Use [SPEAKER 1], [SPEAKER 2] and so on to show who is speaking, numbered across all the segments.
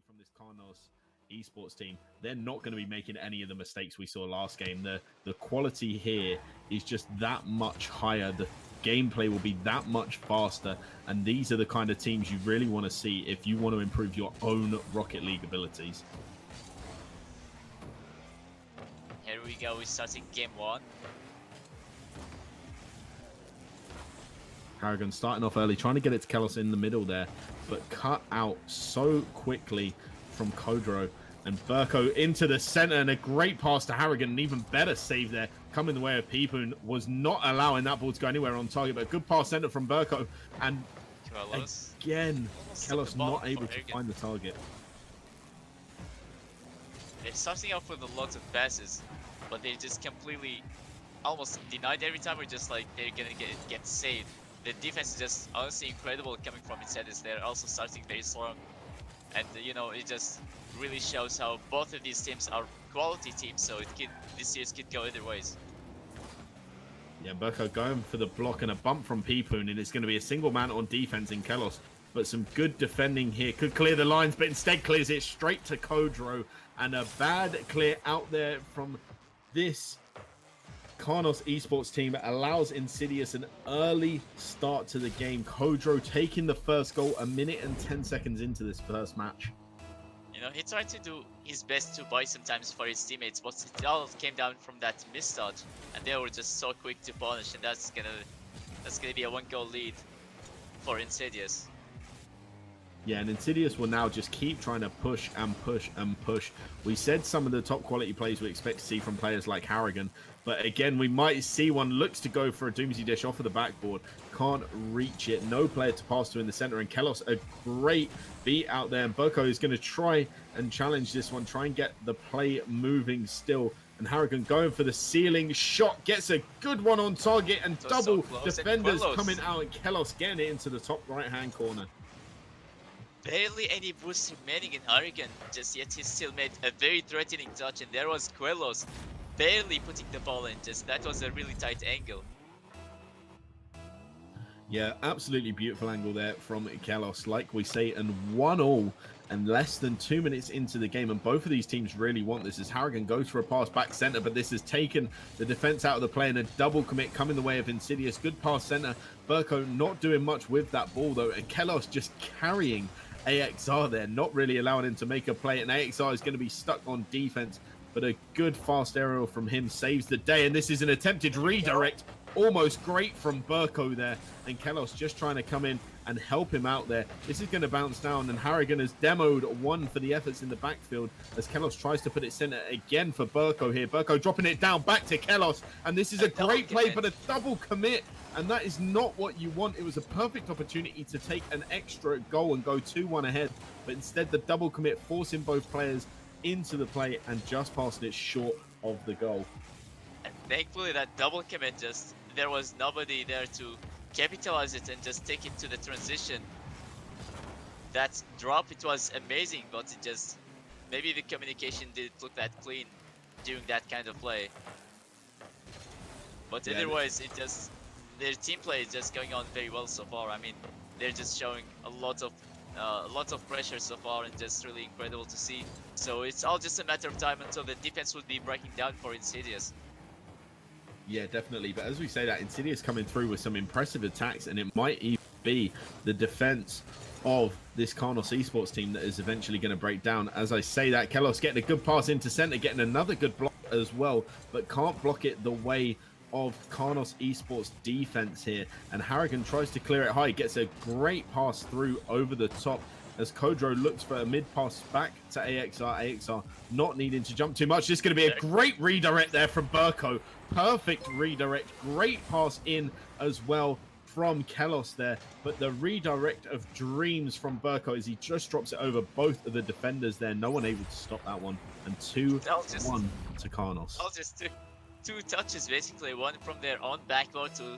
[SPEAKER 1] from this Karnos eSports team, they're not going to be making any of the mistakes we saw last game. The quality here is just that much higher. The gameplay will be that much faster, and these are the kind of teams you really want to see if you want to improve your own Rocket League abilities.
[SPEAKER 2] Here we go, we're starting game 1.
[SPEAKER 1] Harrigan starting off early, trying to get it to Kelos in the middle there, but cut out so quickly from Kodro. And Burko into the center, and a great pass to Harrigan, an even better save there. Coming the way of Peepoon, was not allowing that ball to go anywhere on target, but a good pass center from Burko. And again, Kelos not able to find the target.
[SPEAKER 2] They're starting off with a lot of passes, but they just completely almost denied every time, or just like they're gonna get saved. The defense is just honestly incredible coming from Insidious. They're also starting very strong, and you know, it just really shows how both of these teams are quality teams, so this series could go either ways.
[SPEAKER 1] Yeah, Burko going for the block and a bump from Peepoon, and it's going to be a single man on defense in Kelos. But some good defending here. Could clear the lines, but instead clears it straight to Kodro. And a bad clear out there from this Karnos eSports team allows Insidious an early start to the game. Kodro taking the first goal a minute and 10 seconds into this first match.
[SPEAKER 2] You know, he tried to do his best to buy some time for his teammates, but it all came down from that misstart, and they were just so quick to punish, and that's gonna be a 1-goal lead for Insidious.
[SPEAKER 1] Yeah, and Insidious will now just keep trying to push and push and push. We said some of the top quality plays we expect to see from players like Harrigan, but again, we might see one looks to go for a Doomsday Dish off of the backboard. Can't reach it. No player to pass to in the center, and Kelos, a great beat out there. And Burko is going to try and challenge this one, try and get the play moving still. And Harrigan going for the ceiling shot, gets a good one on target, and double defenders coming out, and Kelos getting it into the top right-hand corner.
[SPEAKER 2] Barely any boost remaining in Harrigan, just yet he still made a very threatening touch, and there was Quellos barely putting the ball in. Just that was a really tight angle.
[SPEAKER 1] Yeah, absolutely beautiful angle there from Kelos, like we say, and 1-1 and less than 2 minutes into the game, and both of these teams really want this as Harrigan goes for a pass back center, but this has taken the defense out of the play, and a double commit coming the way of Insidious. Good pass center. Burko not doing much with that ball though, and Kelos just carrying AXR there, not really allowing him to make a play, and AXR is going to be stuck on defense, but a good fast aerial from him saves the day, and this is an attempted redirect, almost great from Burko there, and Kelos just trying to come in and help him out there. This is going to bounce down, and Harrigan has demoed one for the efforts in the backfield as Kelos tries to put it center again for Burko here. Burko dropping it down back to Kelos, and this is a great play, but a double commit, and that is not what you want. It was a perfect opportunity to take an extra goal and go 2-1 ahead, but instead the double commit forcing both players into the play and just passed it short of the goal.
[SPEAKER 2] And thankfully that double commit, just there was nobody there to capitalize it and just take it to the transition. That drop, it was amazing, but it just, maybe the communication didn't look that clean during that kind of play. But otherwise, it just, their team play is just going on very well so far. I mean, they're just showing a lot of pressure so far, and just really incredible to see. So it's all just a matter of time until the defense would be breaking down for Insidious.
[SPEAKER 1] Yeah, definitely. But as we say that, Insidious coming through with some impressive attacks, and it might even be the defense of this Karnos eSports team that is eventually going to break down. As I say that, Kelos getting a good pass into center, getting another good block as well, but can't block it the way of Karnos eSports defense here. And Harrigan tries to clear it high, gets a great pass through over the top as Kodro looks for a mid pass back to AXR. AXR not needing to jump too much. This is going to be a great redirect there from Burko. Perfect redirect. Great pass in as well from Kelos there. But the redirect of dreams from Burko as he just drops it over both of the defenders there. No one able to stop that one. And 2-1 to Karnos.
[SPEAKER 2] I'll just two touches basically. One from their own backboard to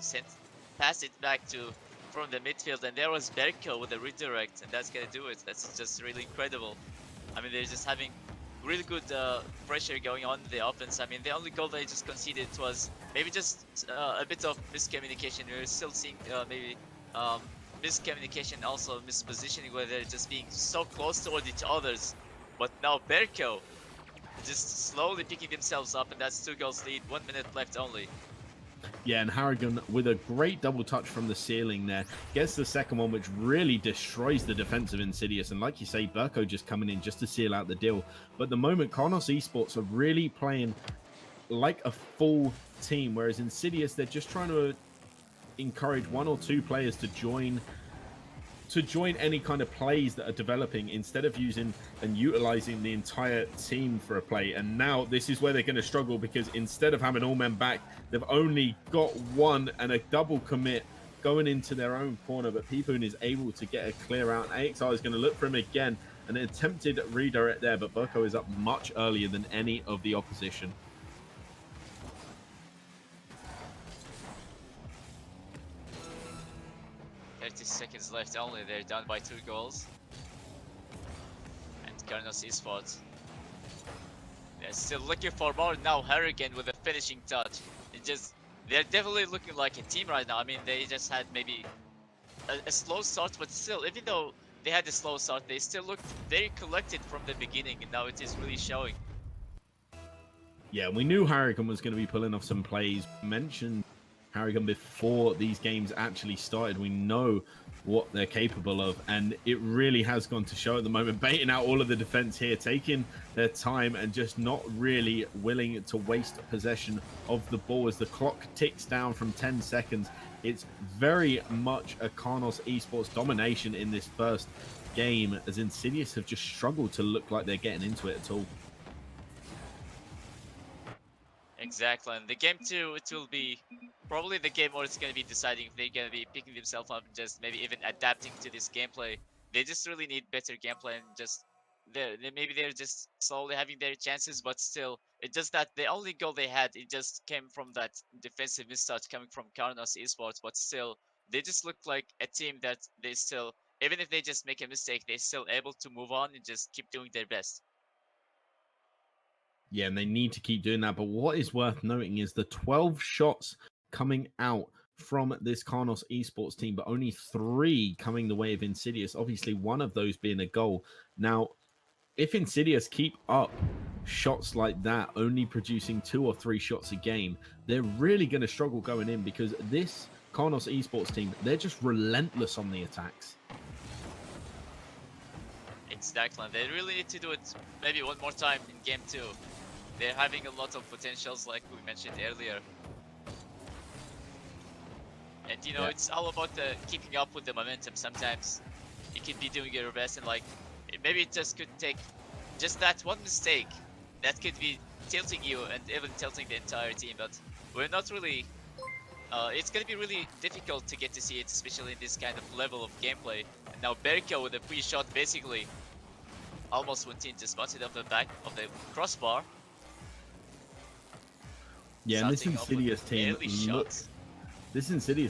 [SPEAKER 2] pass it back to from the midfield, and there was Berko with a redirect, and that's gonna do it. That's just really incredible. I mean, they're just having really good pressure going on in the offense. I mean, the only goal they just conceded was maybe just a bit of miscommunication. We're still seeing maybe miscommunication, also mispositioning, where they're just being so close toward each others. But now Berko just slowly picking themselves up, and that's 2 goals lead, 1 minute left only.
[SPEAKER 1] Yeah, and Harrigan with a great double touch from the ceiling there gets the second one, which really destroys the defense of Insidious. And like you say, Burko just coming in just to seal out the deal. But at the moment, Karnos eSports are really playing like a full team, whereas Insidious, they're just trying to encourage 1 or 2 players to join any kind of plays that are developing instead of using and utilizing the entire team for a play. And now this is where they're going to struggle, because instead of having all men back, they've only got 1 and a double commit going into their own corner. But Pipoon is able to get a clear out. AXR is going to look for him again. An attempted redirect there, but Burko is up much earlier than any of the opposition.
[SPEAKER 2] 30 seconds left only, they're down by 2 goals. And Karnos eSports, they're still looking for more. Now Harrigan with a finishing touch. They're definitely looking like a team right now. I mean, they just had maybe a slow start, but still, even though they had a slow start, they still looked very collected from the beginning, and now it is really showing.
[SPEAKER 1] Yeah, we knew Harrigan was going to be pulling off some plays. Mentioned Harrigan before these games actually started. We know what they're capable of, and it really has gone to show at the moment, baiting out all of the defense here, taking their time and just not really willing to waste possession of the ball as the clock ticks down from 10 seconds. It's very much a Karnos eSports domination in this first game, as Insidious have just struggled to look like they're getting into it at all.
[SPEAKER 2] Exactly, and the game 2, it will be probably the game where it's going to be deciding if they're going to be picking themselves up and just maybe even adapting to this gameplay. They just really need better gameplay, and just maybe they're just slowly having their chances, but still, it's just that the only goal they had, it just came from that defensive mistouch coming from Karnos eSports, but still, they just look like a team that they still, even if they just make a mistake, they're still able to move on and just keep doing their best.
[SPEAKER 1] Yeah, and they need to keep doing that. But what is worth noting is the 12 shots coming out from this Karnos eSports team, but only 3 coming the way of Insidious. Obviously, one of those being a goal. Now, if Insidious keep up shots like that, only producing 2 or 3 shots a game, they're really going to struggle going in, because this Karnos eSports team, they're just relentless on the attacks.
[SPEAKER 2] Exactly, they really need to do it maybe one more time in game 2. They're having a lot of potentials, like we mentioned earlier. And you know, it's all about keeping up with the momentum. Sometimes you can be doing your best, and like maybe it just could take just that one mistake that could be tilting you and even tilting the entire team. But we're not really. It's gonna be really difficult to get to see it, especially in this kind of level of gameplay. And now Berko with a free shot, basically almost one team just spotted off the back of the crossbar.
[SPEAKER 1] Yeah, and this Insidious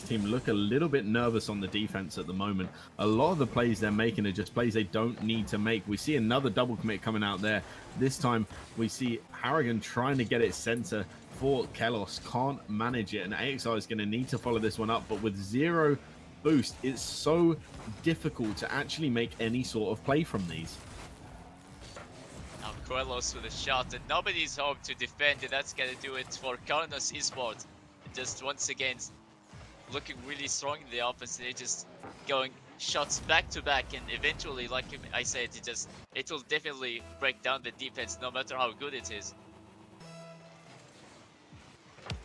[SPEAKER 1] team look a little bit nervous on the defense at the moment. A lot of the plays they're making are just plays they don't need to make. We see another double commit coming out there. This time we see Harrigan trying to get it center for Kelos. Can't manage it, and AXR is going to need to follow this one up. But with 0 boost, it's so difficult to actually make any sort of play from these.
[SPEAKER 2] Carlos with a shot, and nobody's home to defend, and that's gonna do it for Karnos eSports. Just once again looking really strong in the offense. They're just going shots back to back, and eventually, like I said, it will definitely break down the defense no matter how good it is.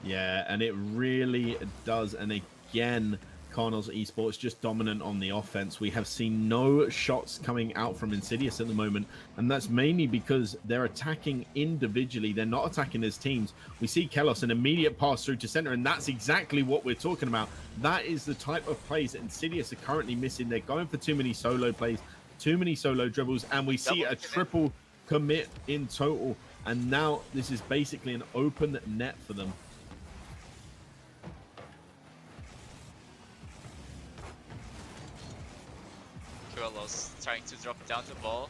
[SPEAKER 1] Yeah, and it really does. And again, Karnos eSports just dominant on the offense. We have seen no shots coming out from Insidious at the moment, and that's mainly because they're attacking individually. They're not attacking as teams. We see Kelos an immediate pass through to center, and that's exactly what we're talking about. That is the type of plays that Insidious are currently missing. They're going for too many solo plays, too many solo dribbles, and we see a triple commit in total. And now this is basically an open net for them.
[SPEAKER 2] Carlos trying to drop down the ball.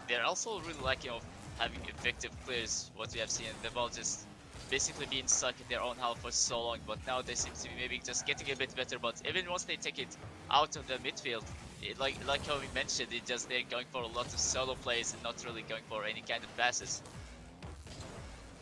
[SPEAKER 2] They're also really lacking of having effective clears, what we have seen. The ball just basically being stuck in their own half for so long, but now they seem to be maybe just getting a bit better. But even once they take it out of the midfield, like how we mentioned, they're going for a lot of solo plays and not really going for any kind of passes.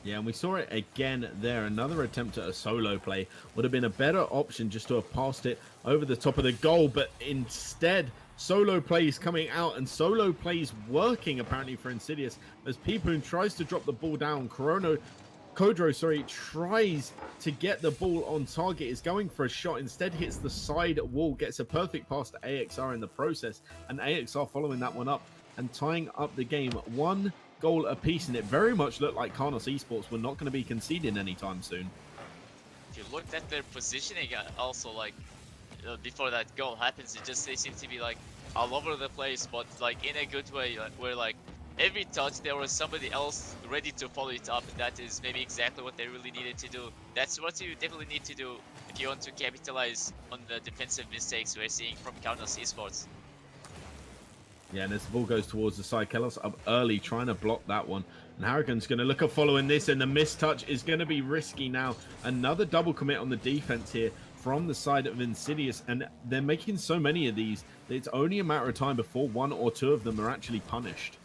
[SPEAKER 1] Yeah, and we saw it again there. Another attempt at a solo play would have been a better option just to have passed it over the top of the goal, but instead, solo plays coming out and solo plays working apparently for Insidious as Peepoon tries to drop the ball down. Kodro, tries to get the ball on target, is going for a shot, instead hits the side wall, gets a perfect pass to AXR in the process, and AXR following that one up and tying up the game. One goal apiece, and it very much looked like Karnos eSports were not going to be conceding anytime soon.
[SPEAKER 2] If you looked at their positioning, also like before that goal happens, they seem to be like all over the place, but like in a good way, where like every touch there was somebody else ready to follow it up, and that is maybe exactly what they really needed to do. That's what you definitely need to do if you want to capitalize on the defensive mistakes we're seeing from Karnos eSports.
[SPEAKER 1] Yeah, and as the ball goes towards the side, Kelos up early trying to block that one. And Harrigan's going to look at following this, and the mistouch is going to be risky now. Another double commit on the defense here from the side of Insidious, and they're making so many of these that it's only a matter of time before one or two of them are actually punished.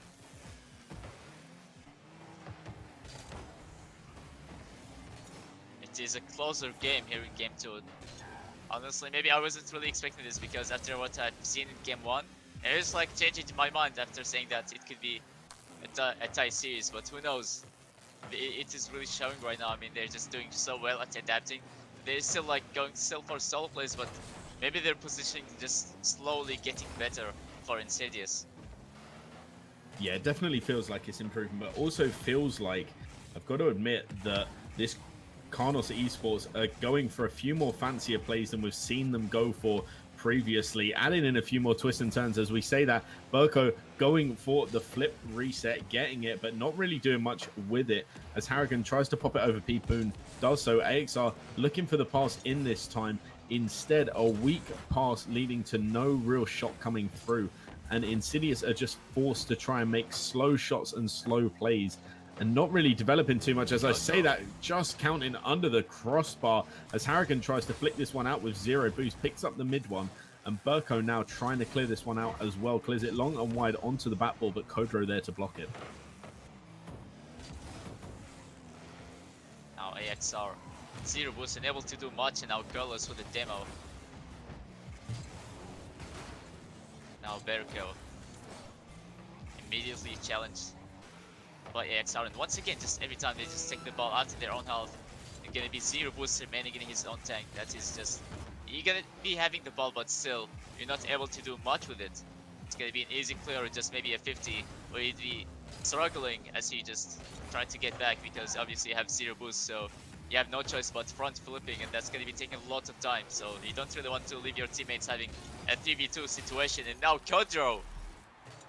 [SPEAKER 2] It is a closer game here in Game 2. Honestly, maybe I wasn't really expecting this because after what I've seen in Game 1, it was like changing my mind after saying that it could be a tie series, but who knows? It is really showing right now. I mean, they're just doing so well at adapting. They're still like going still for solo plays, but maybe their positioning just slowly getting better for Insidious.
[SPEAKER 1] Yeah, it definitely feels like it's improving, but also feels like, I've got to admit, that this Karnos eSports are going for a few more fancier plays than we've seen them go for previously, adding in a few more twists and turns. As we say that, Burko going for the flip reset, getting it, but not really doing much with it. As Harrigan tries to pop it over, Peepoon does so. AXR looking for the pass in this time. Instead, a weak pass leading to no real shot coming through. And Insidious are just forced to try and make slow shots and slow plays and not really developing too much. As I say that, just counting under the crossbar as Harrigan tries to flick this one out with zero boost, picks up the mid one, and Burko now trying to clear this one out as well, clears it long and wide onto the back ball, but Kodro there to block it.
[SPEAKER 2] Now AXR zero boost, unable to do much, and now Karnos with the demo. Now Burko immediately challenged by AXR, and once again, just every time they just take the ball out of their own health, it's gonna be zero boost remaining in his own tank. That is just, you're gonna be having the ball, but still, you're not able to do much with it. It's gonna be an easy clear or just maybe a 50, where you'd be struggling as you just try to get back, because obviously you have zero boost, so you have no choice but front flipping, and that's gonna be taking a lot of time, so you don't really want to leave your teammates having a 3v2 situation. And now Kodro,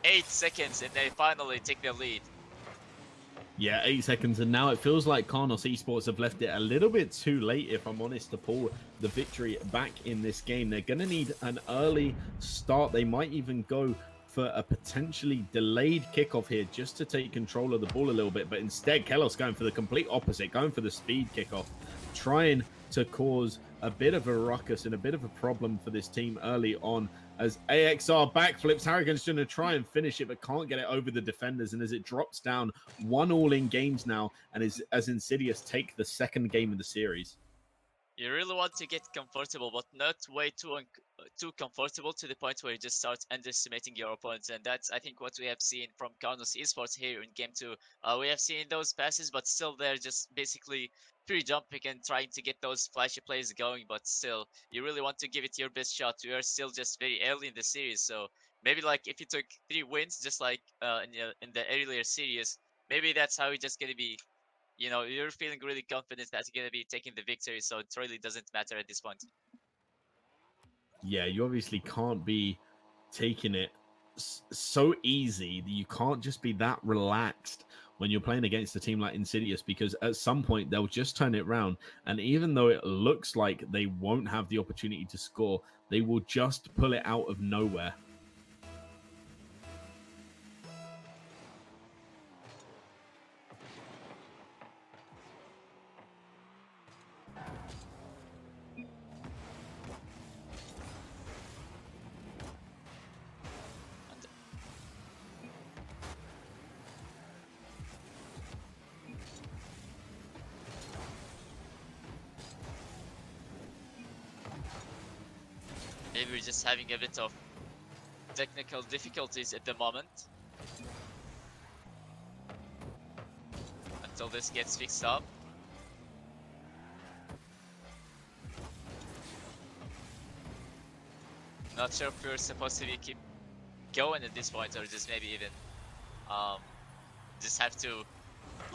[SPEAKER 2] 8 seconds, and they finally take the lead.
[SPEAKER 1] Yeah, 8 seconds, and now it feels like Karnos eSports have left it a little bit too late, if I'm honest, to pull the victory back in this game. They're going to need an early start. They might even go for a potentially delayed kickoff here just to take control of the ball a little bit, but instead Kelos going for the complete opposite, going for the speed kickoff, trying to cause a bit of a ruckus and a bit of a problem for this team early on. As AXR backflips, Harrigan's going to try and finish it, but can't get it over the defenders. And as it drops down, 1-1 in games now, and as Insidious take the second game of the series.
[SPEAKER 2] You really want to get comfortable, but not way too comfortable to the point where you just start underestimating your opponents. And that's, I think, what we have seen from Karnos eSports here in Game 2. We have seen those passes, but still they're just basically pre-jumping and trying to get those flashy plays going. But still, you really want to give it your best shot. We are still just very early in the series, so maybe like if you took 3 wins, just like in the earlier series, maybe that's how it's just gonna be. You know, you're feeling really confident that you're going to be taking the victory, so it really doesn't matter at this point.
[SPEAKER 1] Yeah, you obviously can't be taking it so easy that you can't just be that relaxed when you're playing against a team like Insidious, because at some point they'll just turn it around, and even though it looks like they won't have the opportunity to score, they will just pull it out of nowhere.
[SPEAKER 2] Maybe we're just having a bit of technical difficulties at the moment. Until this gets fixed up. Not sure if we're supposed to keep going at this point or just maybe even just have to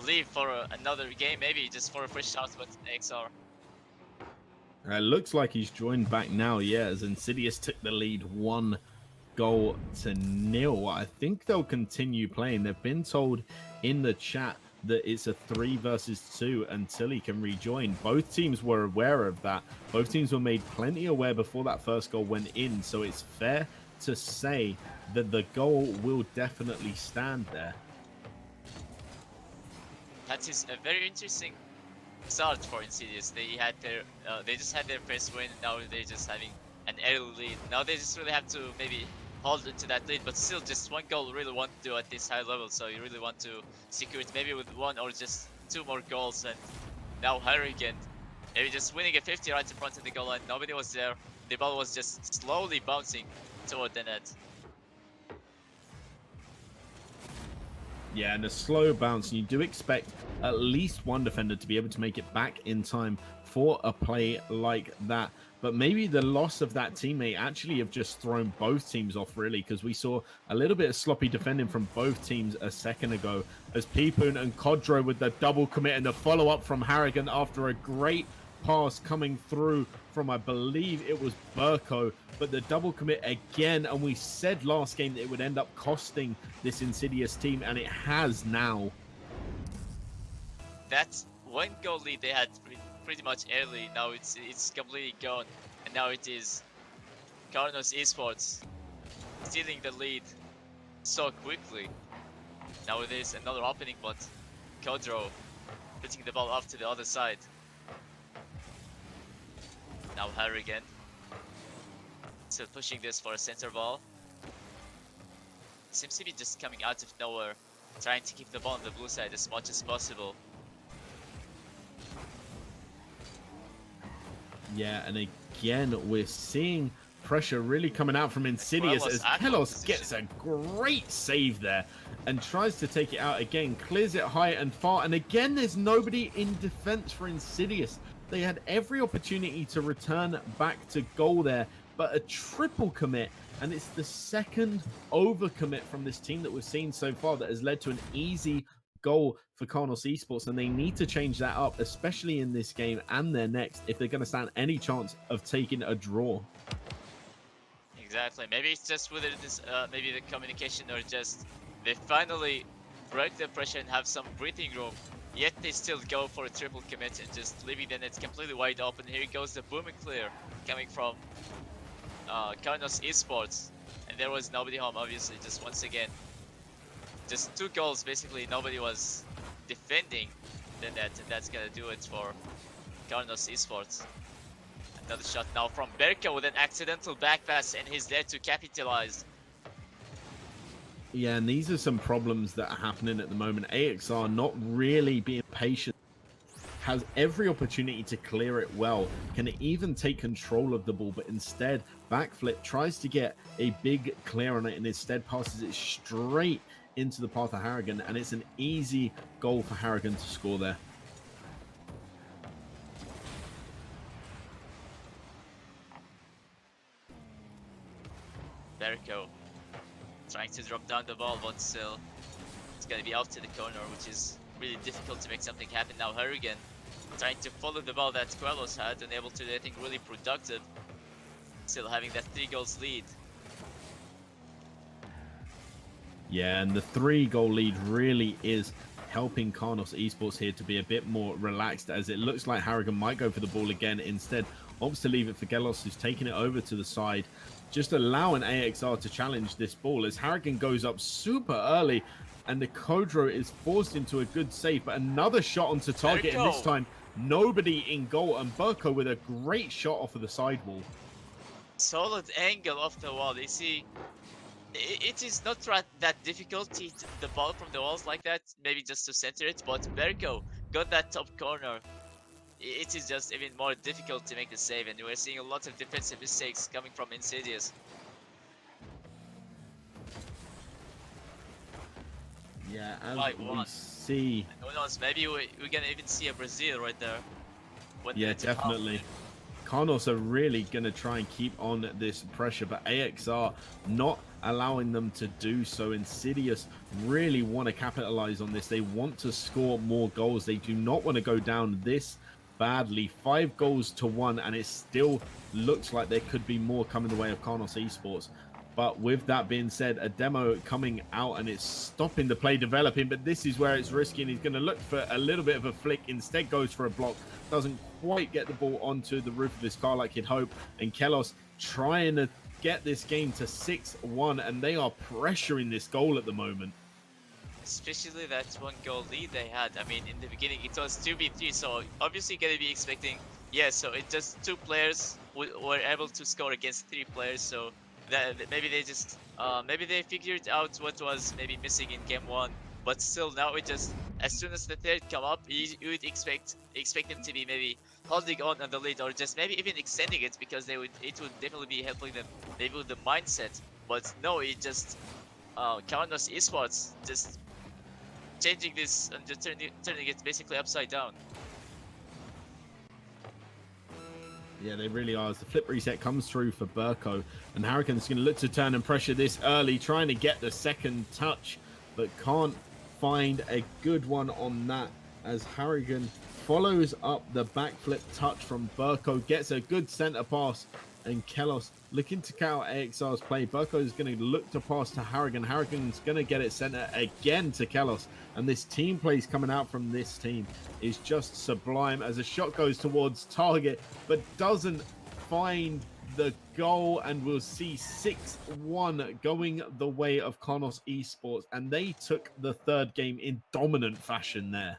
[SPEAKER 2] leave for another game, maybe just for a fresh shot with XR.
[SPEAKER 1] Looks like he's joined back now, yeah, as Insidious took the lead 1-0. I think they'll continue playing. They've been told in the chat that it's a 3 versus 2 until he can rejoin. Both teams were aware of that. Both teams were made plenty aware before that first goal went in, so it's fair to say that the goal will definitely stand there.
[SPEAKER 2] That is a very interesting start for Insidious. They had their, they just had their first win. Now they're just having an early lead. Now they just really have to maybe hold into that lead, but still, just one goal you really want to do at this high level. So you really want to secure it, maybe with 1 or just 2 more goals. And now Harrigan, maybe just winning a 50 right in front of the goal line. Nobody was there. The ball was just slowly bouncing toward the net.
[SPEAKER 1] Yeah, and a slow bounce, and you do expect at least one defender to be able to make it back in time for a play like that. But maybe the loss of that teammate actually have just thrown both teams off, really, because we saw a little bit of sloppy defending from both teams a second ago, as Peepoon and Kodro with the double commit and the follow-up from Harrigan after a great pass coming through from, I believe it was Burko, but the double commit again, and we said last game that it would end up costing this Insidious team, and it has now.
[SPEAKER 2] That's 1 goal lead they had pretty much early. Now it's completely gone, and now it is Karnos eSports stealing the lead so quickly. Now there's another opening, but Kodro putting the ball off to the other side. Now Harrigan still pushing this for a center ball. Seems to be just coming out of nowhere, trying to keep the ball on the blue side as much as possible.
[SPEAKER 1] Yeah, and again, we're seeing pressure really coming out from Insidious as Kelos gets a great save there and tries to take it out again, clears it high and far, and again, there's nobody in defense for Insidious. They had every opportunity to return back to goal there, but a triple commit, and it's the second overcommit from this team that we've seen so far that has led to an easy goal for Karnos eSports, and they need to change that up, especially in this game and their next, if they're going to stand any chance of taking a draw.
[SPEAKER 2] Exactly. Maybe it's just whether this, maybe the communication, or just they finally break the pressure and have some breathing room. Yet they still go for a triple commit and just leaving the net completely wide open. Here goes the boom and clear coming from Karnos eSports, and there was nobody home. Obviously, just once again. Just 2 goals, basically nobody was defending the net, and that's gonna do it for Karnos eSports. Another shot now from Berka with an accidental back pass, and he's there to capitalize.
[SPEAKER 1] Yeah, and these are some problems that are happening at the moment. AXR not really being patient, has every opportunity to clear it well, can even take control of the ball, but instead backflip, tries to get a big clear on it, and instead passes it straight into the path of Harrigan, and it's an easy goal for Harrigan to score there.
[SPEAKER 2] Berko trying to drop down the ball, but still it's gonna be out to the corner, which is really difficult to make something happen. Now Harrigan trying to follow the ball that Quellos had, and able to do anything really productive, still having that 3 goals lead.
[SPEAKER 1] Yeah, and the 3-goal lead really is helping Karnos eSports here to be a bit more relaxed, as it looks like Harrigan might go for the ball again. Instead, opts to leave it for Gelos, who's taking it over to the side, just allowing AXR to challenge this ball as Harrigan goes up super early, and the Kodro is forced into a good save, but another shot onto target, and this time nobody in goal, and Burko with a great shot off of the sidewall.
[SPEAKER 2] Solid angle off the wall. You see, it is not that difficult to hit the ball from the walls like that, maybe just to center it, but Berko got that top corner it is just even more difficult to make the save, and we're seeing a lot of defensive mistakes coming from Insidious.
[SPEAKER 1] Yeah, as
[SPEAKER 2] 5-1.
[SPEAKER 1] we see.
[SPEAKER 2] And who knows, maybe we're gonna even see a Brazil right there.
[SPEAKER 1] Yeah, definitely. Karnos are really going to try and keep on this pressure, but AXR not allowing them to do so. Insidious really want to capitalize on this. They want to score more goals. They do not want to go down this badly. 5 goals to 1, and it still looks like there could be more coming the way of Karnos eSports. But with that being said, a demo coming out and it's stopping the play developing, but this is where it's risky, and he's going to look for a little bit of a flick, instead goes for a block, doesn't quite get the ball onto the roof of his car like he'd hope, and Kelos trying to get this game to 6-1, and they are pressuring this goal at the moment.
[SPEAKER 2] Especially that 1-goal lead they had. I mean, in the beginning it was 2v3, so obviously gonna be expecting, yeah, so it just 2 players were able to score against 3 players, so that maybe they just maybe they figured out what was maybe missing in game 1, but still now it just, as soon as the third come up, you would expect them to be maybe holding on the lead, or just maybe even extending it, because it would definitely be helping them maybe with the mindset. But no, it just Karnos eSports just changing this and just turning it basically upside down.
[SPEAKER 1] Yeah, they really are. As the flip reset comes through for Burko, and Harrigan's going to look to turn and pressure this early, trying to get the second touch, but can't find a good one on that, as Harrigan follows up the backflip touch from Burko, gets a good center pass, and Kelos looking to count AXR's play. Burko is going to look to pass to Harrigan. Harrigan's going to get it center again to Kelos, and this team plays coming out from this team is just sublime, as a shot goes towards target but doesn't find the goal, and we'll see 6-1 going the way of Karnos eSports, and they took the third game in dominant fashion there.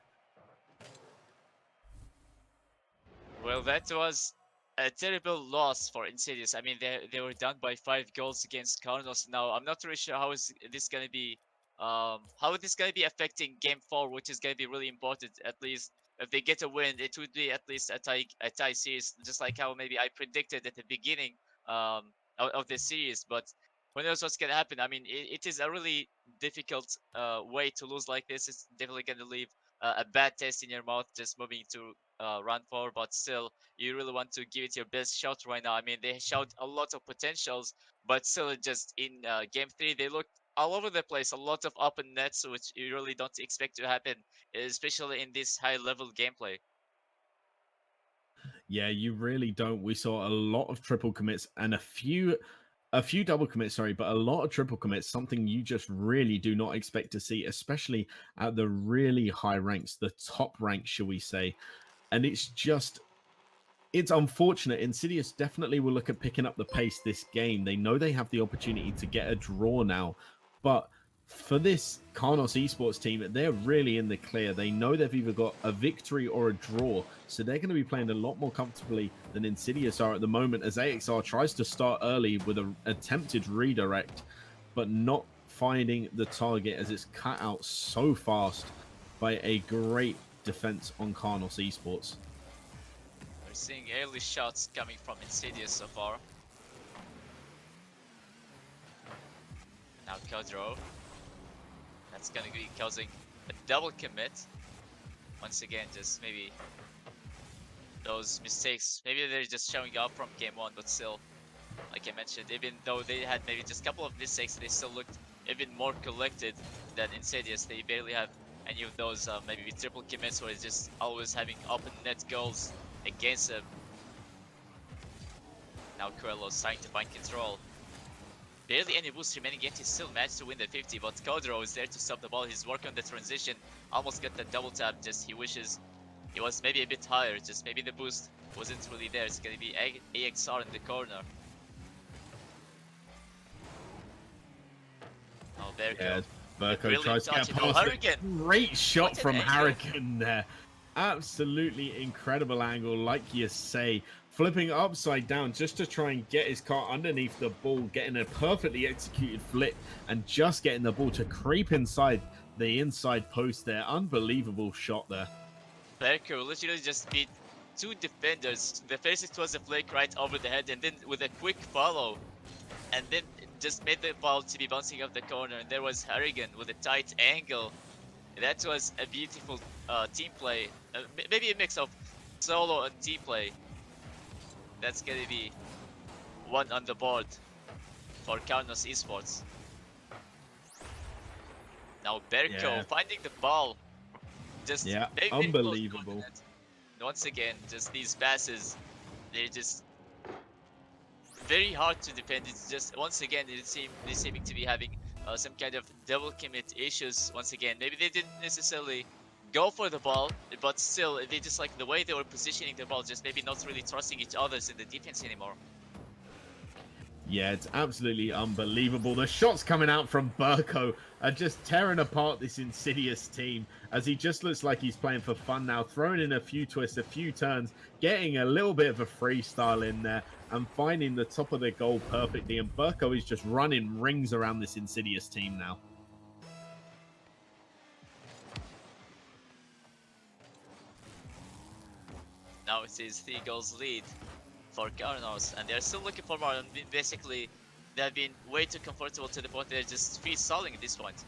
[SPEAKER 2] Well, that was a terrible loss for Insidious. I mean, they were down by 5 goals against Karnos. Now, I'm not really sure how is this gonna be, how is this gonna be affecting Game 4, which is gonna be really important. At least if they get a win, it would be at least a tie series, just like how maybe I predicted at the beginning of the series. But who knows what's gonna happen? I mean, it is a really difficult way to lose like this. It's definitely gonna leave a bad taste in your mouth just moving to run for, but still you really want to give it your best shot right now. I mean, they showed a lot of potentials, but still just in game 3 they looked all over the place, a lot of open nets, which you really don't expect to happen, especially in this high level gameplay.
[SPEAKER 1] Yeah, you really don't. We saw a lot of triple commits and a few double commits, sorry, but a lot of triple commits, something you just really do not expect to see, especially at the really high ranks, the top rank, shall we say. And it's unfortunate. Insidious definitely will look at picking up the pace this game. They know they have the opportunity to get a draw now, but for this Karnos eSports team, they're really in the clear. They know they've either got a victory or a draw, so they're going to be playing a lot more comfortably than Insidious are at the moment, as AXR tries to start early with an attempted redirect, but not finding the target, as it's cut out so fast by a great defense on Karnos eSports.
[SPEAKER 2] We're seeing early shots coming from Insidious so far. Now Kodro. That's gonna be causing a double commit. Once again, just maybe those mistakes. Maybe they're just showing up from game 1, but still, like I mentioned, even though they had maybe just a couple of mistakes, they still looked even more collected than Insidious. They barely have any of those maybe triple commits, where it's just always having open net goals against them. Now Coelho's trying to find control. Barely any boost remaining, yet he still managed to win the 50, but Kodro is there to stop the ball. He's working on the transition, almost got the double tap, just he wishes he was maybe a bit higher, just maybe the boost wasn't really there. It's gonna be AXR in the corner. Oh, Berko.
[SPEAKER 1] Burko tries to get past it. Great shot from Harrigan there. Absolutely incredible angle, like you say. Flipping upside down just to try and get his car underneath the ball, getting a perfectly executed flip and just getting the ball to creep inside the inside post there. Unbelievable shot there.
[SPEAKER 2] Berko literally just beat two defenders. The first it was a flick right over the head, and then with a quick follow, and then just made the ball to be bouncing off the corner. And there was Harrigan with a tight angle. That was a beautiful team play. Maybe a mix of solo and team play. That's gonna be one on the board for Karnos eSports. Now Berko finding the ball. Just very, very
[SPEAKER 1] unbelievable.
[SPEAKER 2] close. Once again, just these passes, they're just very hard to defend. It's just, once again, they're seeming to be having some kind of double commit issues. Once again, maybe they didn't necessarily go for the ball, but still, they just like the way they were positioning the ball, just maybe not really trusting each other's in the defense anymore.
[SPEAKER 1] Yeah, it's absolutely unbelievable. The shots coming out from Berko are just tearing apart this Insidious team, as he just looks like he's playing for fun now, throwing in a few twists, a few turns, getting a little bit of a freestyle in there, and finding the top of the goal perfectly. And Berko is just running rings around this Insidious team now.
[SPEAKER 2] Now it is 3 goals lead for Karnos, and they're still looking for more. And basically, they've been way too comfortable to the point they're just free stalling at this point.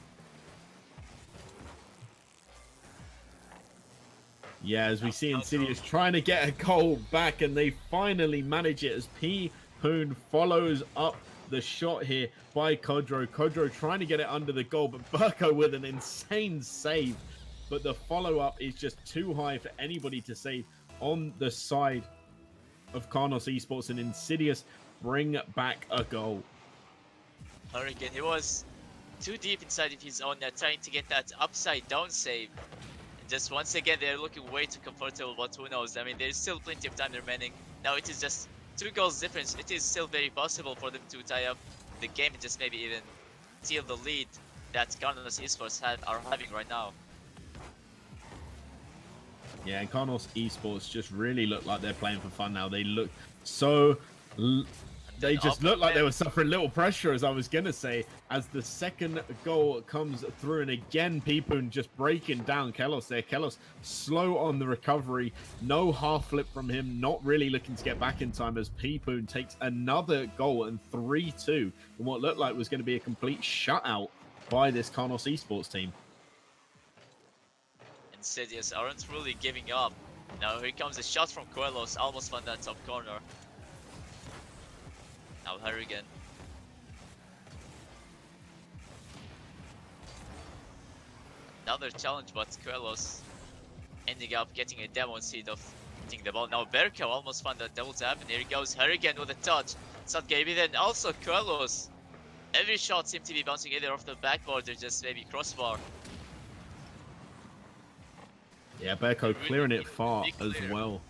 [SPEAKER 1] Yeah, as we see Insidious trying to get a goal back, and they finally manage it as P-Poon follows up the shot here by Kodro. Kodro trying to get it under the goal, but Berko with an insane save. But the follow-up is just too high for anybody to save on the side of Karnos eSports, and Insidious bring back a goal.
[SPEAKER 2] Hurricane, he was too deep inside of his own net, trying to get that upside down save. And just once again, they're looking way too comfortable, but who knows? I mean, there's still plenty of time remaining. Now it is just 2 goals difference. It is still very possible for them to tie up the game and just maybe even steal the lead that Karnos eSports are having right now.
[SPEAKER 1] Yeah, and Karnos eSports just really look like they're playing for fun now. They look so... They just look like they were suffering little pressure, as I was going to say, as the second goal comes through. And again, P-Poon just breaking down Kelos there. Kelos slow on the recovery. No half flip from him. Not really looking to get back in time, as P-Poon takes another goal, and 3-2 in what looked like was going to be a complete shutout by this Karnos eSports team.
[SPEAKER 2] Insidious aren't really giving up. Now here comes a shot from Coelhos, almost found that top corner. Now Harrigan. Another challenge, but Coelhos ending up getting a demo instead of hitting the ball. Now Berko almost found that double tap, and here goes Harrigan with a touch. It's not gonna be then. Also Coelhos. Every shot seemed to be bouncing either off the backboard or just maybe crossbar.
[SPEAKER 1] Yeah, Berko clearing it far as well.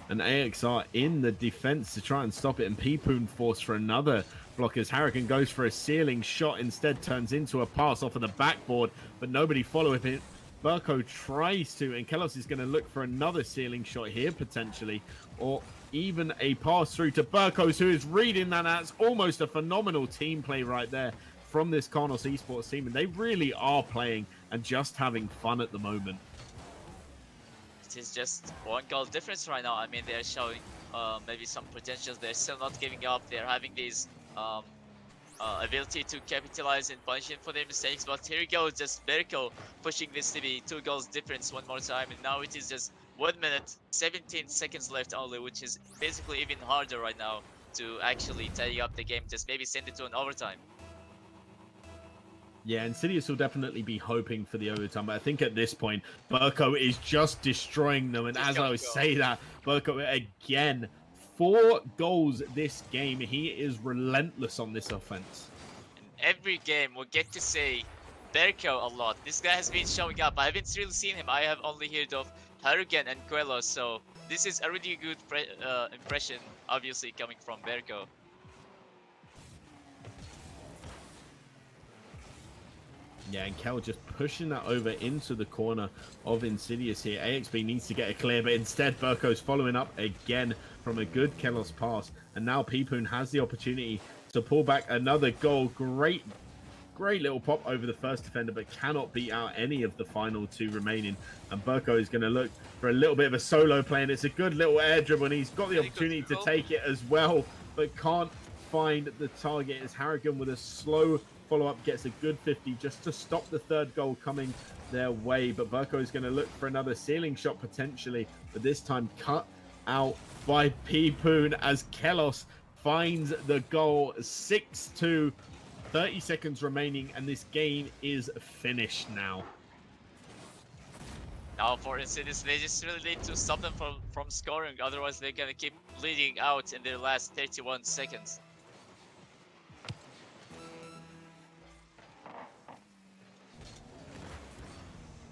[SPEAKER 1] And AXR in the defense to try and stop it, and P-Poon forced for another block as Harrigan goes for a ceiling shot, instead turns into a pass off of the backboard, but nobody following it. Berko tries to, and Kelos is going to look for another ceiling shot here potentially, or even a pass through to Berkos, who is reading that. That's almost a phenomenal team play right there from this Karnos eSports team, and they really are playing and just having fun at the moment.
[SPEAKER 2] It is just 1 goal difference right now. I mean, they're showing maybe some potentials. They're still not giving up. They're having these ability to capitalize and punish for their mistakes. But here we go, just Berko pushing this to be 2 goals difference one more time. And now it is just 1 minute, 17 seconds left only, which is basically even harder right now to actually tie up the game. Just maybe send it to an overtime.
[SPEAKER 1] Yeah, Insidious will definitely be hoping for the overtime, but I think at this point, Berko is just destroying them. And as I say that, Berko, again, 4 goals this game. He is relentless on this offense.
[SPEAKER 2] In every game, we'll get to say Berko a lot. This guy has been showing up. I haven't really seen him. I have only heard of Harrigan and Coelho, so this is a really good impression, obviously, coming from Berko.
[SPEAKER 1] Yeah, and Kel just pushing that over into the corner of Insidious here. AXB needs to get a clear, but instead Berko's following up again from a good Kelos pass. And now P-Poon has the opportunity to pull back another goal. Great Great little pop over the first defender, but cannot beat out any of the final two remaining. And Burko is going to look for a little bit of a solo play, and it's a good little air dribble, and he's got the opportunity to take it as well, but can't find the target as Harrigan with a slow follow-up gets a good 50 just to stop the third goal coming their way. But Burko is going to look for another ceiling shot potentially, but this time cut out by P-Poon as Kelos finds the goal. 6-2, 30 seconds remaining, and this game is finished now.
[SPEAKER 2] Now for Insidious, they just really need to stop them from scoring, otherwise they're gonna keep bleeding out in their last 31 seconds.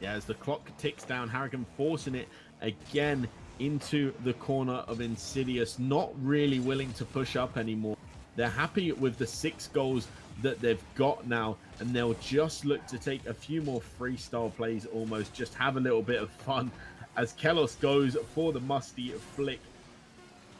[SPEAKER 1] Yeah, as the clock ticks down, Harrigan forcing it again into the corner of Insidious, not really willing to push up anymore. They're happy with the 6 goals that they've got now, and they'll just look to take a few more freestyle plays, almost just have a little bit of fun as Kelos goes for the musty flick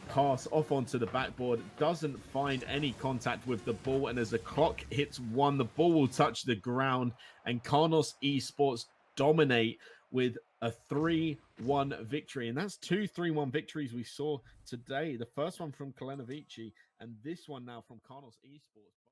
[SPEAKER 1] pass off onto the backboard, doesn't find any contact with the ball, and as the clock hits 1, the ball will touch the ground, and Karnos eSports dominate with a 3-1 victory. And that's 2 3-1 victories we saw today. The first one from Kalenovici, and this one now from Karnos eSports.